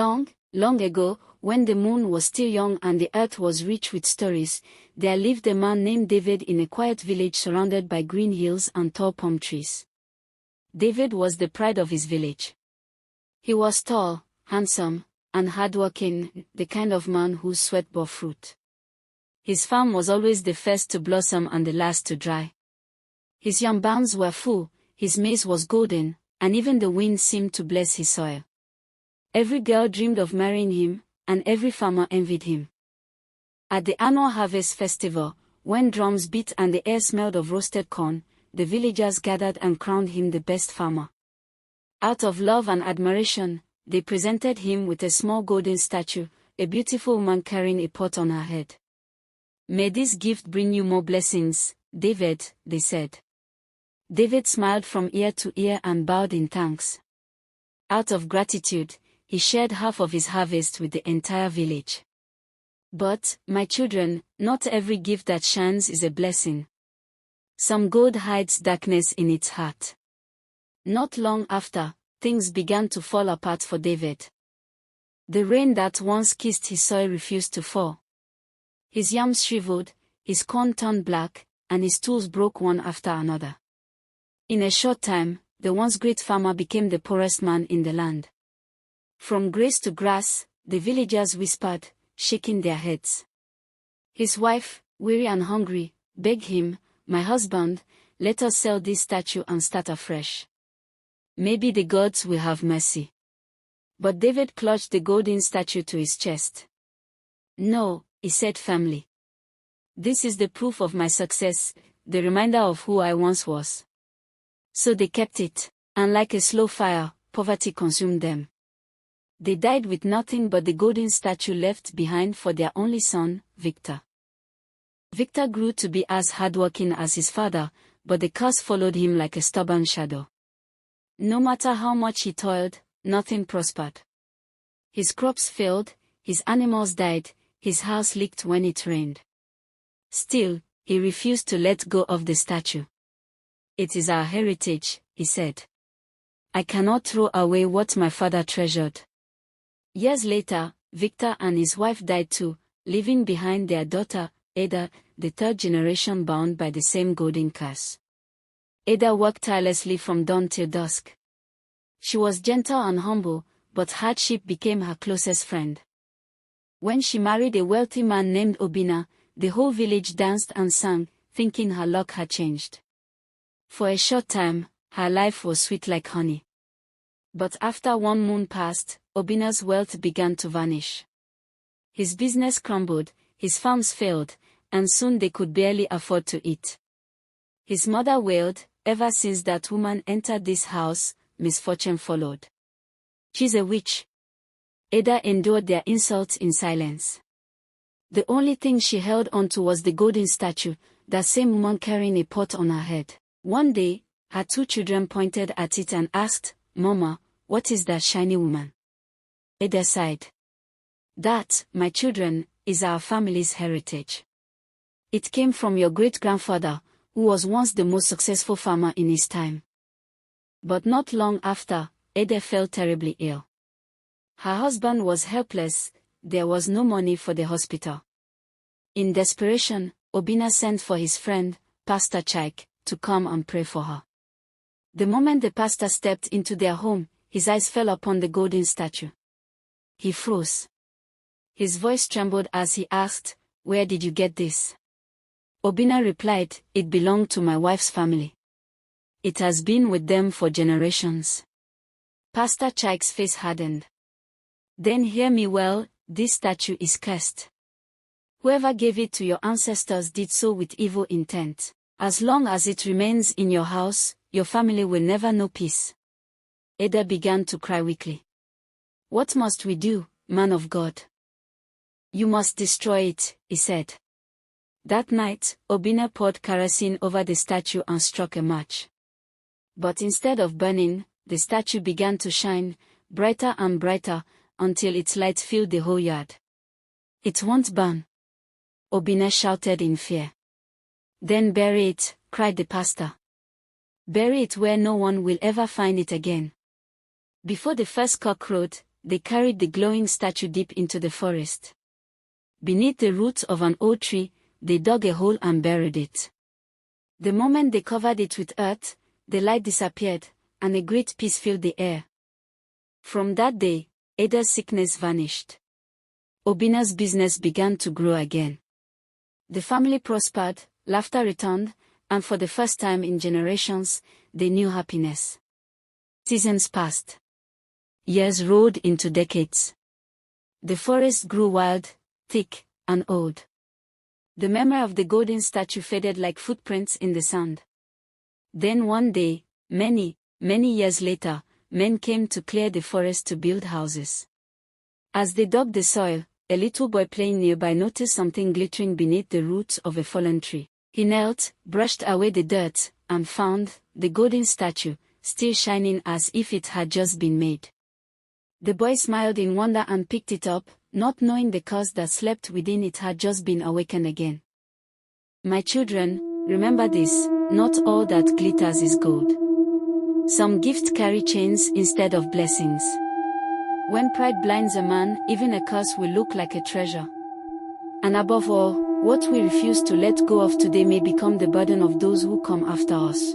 Long, long ago, when the moon was still young and the earth was rich with stories, there lived a man named David in a quiet village surrounded by green hills and tall palm trees. David was the pride of his village. He was tall, handsome, and hardworking, the kind of man whose sweat bore fruit. His farm was always the first to blossom and the last to dry. His yam barns were full, his maize was golden, and even the wind seemed to bless his soil. Every girl dreamed of marrying him, and every farmer envied him. At the annual harvest festival, when drums beat and the air smelled of roasted corn, the villagers gathered and crowned him the best farmer. Out of love and admiration, they presented him with a small golden statue, a beautiful woman carrying a pot on her head. "May this gift bring you more blessings, David," they said. David smiled from ear to ear and bowed in thanks. Out of gratitude, he shared half of his harvest with the entire village. But, my children, not every gift that shines is a blessing. Some gold hides darkness in its heart. Not long after, things began to fall apart for David. The rain that once kissed his soil refused to fall. His yams shriveled, his corn turned black, and his tools broke one after another. In a short time, the once great farmer became the poorest man in the land. From grace to grass, the villagers whispered, shaking their heads. His wife, weary and hungry, begged him, "My husband, let us sell this statue and start afresh. Maybe the gods will have mercy." But David clutched the golden statue to his chest. "No," he said firmly. "This is the proof of my success, the reminder of who I once was." So they kept it, and like a slow fire, poverty consumed them. They died with nothing but the golden statue left behind for their only son, Victor. Victor grew to be as hardworking as his father, but the curse followed him like a stubborn shadow. No matter how much he toiled, nothing prospered. His crops failed, his animals died, his house leaked when it rained. Still, he refused to let go of the statue. "It is our heritage," he said. "I cannot throw away what my father treasured." Years later, Victor and his wife died too, leaving behind their daughter, Ada, the third generation bound by the same golden curse. Ada worked tirelessly from dawn till dusk. She was gentle and humble, but hardship became her closest friend. When she married a wealthy man named Obina, the whole village danced and sang, thinking her luck had changed. For a short time, her life was sweet like honey. But after one moon passed, Obina's wealth began to vanish. His business crumbled, his farms failed, and soon they could barely afford to eat. His mother wailed, "Ever since that woman entered this house, misfortune followed. She's a witch." Ada endured their insults in silence. The only thing she held onto was the golden statue, that same woman carrying a pot on her head. One day, her two children pointed at it and asked, "Mama, what is that shiny woman?" Ada sighed. "That, my children, is our family's heritage. It came from your great-grandfather, who was once the most successful farmer in his time." But not long after, Ada fell terribly ill. Her husband was helpless, there was no money for the hospital. In desperation, Obina sent for his friend, Pastor Chaik, to come and pray for her. The moment the pastor stepped into their home, his eyes fell upon the golden statue. He froze. His voice trembled as he asked, "Where did you get this?" Obina replied, "It belonged to my wife's family. It has been with them for generations." Pastor Chaik's face hardened. "Then hear me well, this statue is cursed. Whoever gave it to your ancestors did so with evil intent. As long as it remains in your house, your family will never know peace." Ada began to cry weakly. "What must we do, man of God?" "You must destroy it," he said. That night, Obina poured kerosene over the statue and struck a match. But instead of burning, the statue began to shine, brighter and brighter, until its light filled the whole yard. "It won't burn," Obina shouted in fear. "Then bury it," cried the pastor. "Bury it where no one will ever find it again." Before the first cock crowed, they carried the glowing statue deep into the forest. Beneath the roots of an old tree, they dug a hole and buried it. The moment they covered it with earth, the light disappeared, and a great peace filled the air. From that day, Ada's sickness vanished. Obina's business began to grow again. The family prospered, laughter returned, and for the first time in generations, they knew happiness. Seasons passed. Years rolled into decades. The forest grew wild, thick, and old. The memory of the golden statue faded like footprints in the sand. Then one day, many years later, men came to clear the forest to build houses. As they dug the soil, a little boy playing nearby noticed something glittering beneath the roots of a fallen tree. He knelt, brushed away the dirt, and found the golden statue, still shining as if it had just been made. The boy smiled in wonder and picked it up, not knowing the curse that slept within it had just been awakened again. My children, remember this: not all that glitters is gold. Some gifts carry chains instead of blessings. When pride blinds a man, even a curse will look like a treasure. And above all, what we refuse to let go of today may become the burden of those who come after us.